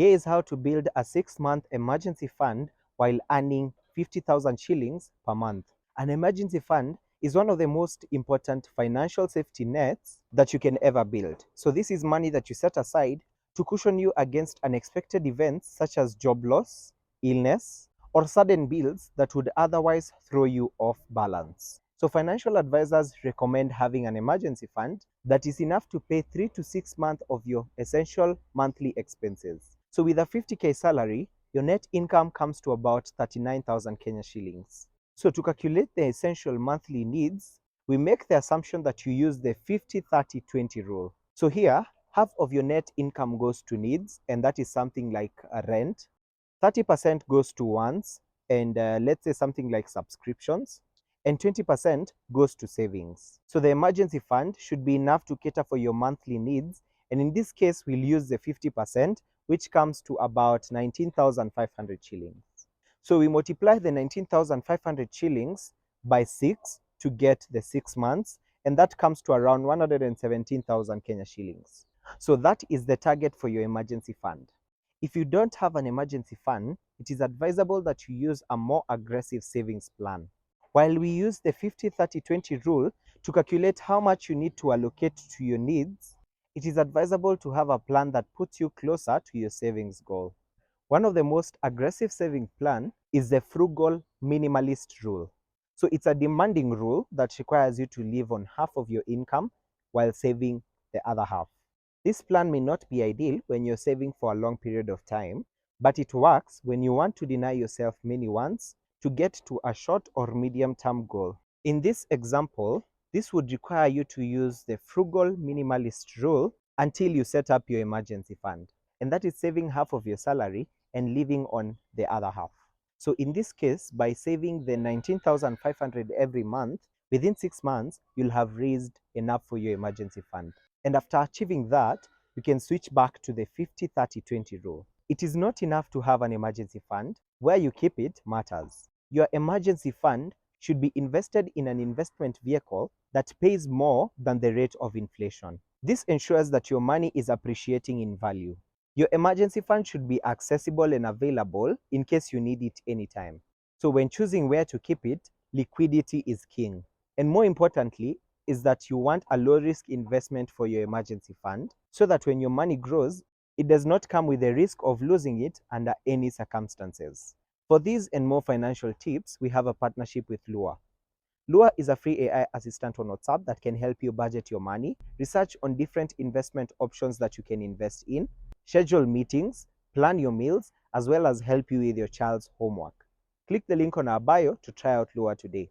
Here is how to build a 6-month emergency fund while earning 50,000 shillings per month. An emergency fund is one of the most important financial safety nets that you can ever build. So this is money that you set aside to cushion you against unexpected events such as job loss, illness, or sudden bills that would otherwise throw you off balance. So financial advisors recommend having an emergency fund that is enough to pay 3 to 6 months of your essential monthly expenses. So with a 50k salary, your net income comes to about 39,000 Kenya shillings. So to calculate the essential monthly needs, we make the assumption that you use the 50-30-20 rule. So here, half of your net income goes to needs, and that is something like a rent. 30% goes to wants, and let's say something like subscriptions, and 20% goes to savings. So the emergency fund should be enough to cater for your monthly needs, and in this case, we'll use the 50%, which comes to about 19,500 shillings. So we multiply the 19,500 shillings by 6 to get the 6 months, and that comes to around 117,000 Kenya shillings. So that is the target for your emergency fund. If you don't have an emergency fund, it is advisable that you use a more aggressive savings plan. While we use the 50-30-20 rule to calculate how much you need to allocate to your needs, it is advisable to have a plan that puts you closer to your savings goal. One of the most aggressive saving plan is the frugal minimalist rule. So it's a demanding rule that requires you to live on half of your income while saving the other half. This plan may not be ideal when you're saving for a long period of time, but it works when you want to deny yourself many wants to get to a short or medium-term goal. In this example, this would require you to use the frugal minimalist rule until you set up your emergency fund, and that is saving half of your salary and living on the other half. So in this case, by saving the 19,500 every month, within 6 months, you'll have raised enough for your emergency fund. And after achieving that, you can switch back to the 50-30-20 rule. It is not enough to have an emergency fund. Where you keep it matters. Your emergency fund should be invested in an investment vehicle that pays more than the rate of inflation. This ensures that your money is appreciating in value. Your emergency fund should be accessible and available in case you need it anytime. So when choosing where to keep it, liquidity is king. And more importantly, is that you want a low-risk investment for your emergency fund so that when your money grows, it does not come with the risk of losing it under any circumstances. For these and more financial tips, we have a partnership with 𝐊𝐬𝐡. 𝐊𝐿UA is a free AI assistant on WhatsApp that can help you budget your money, research on different investment options that you can invest in, schedule meetings, plan your meals, as well as help you with your child's homework. Click the link on our bio to try out 𝐊𝐿UA today.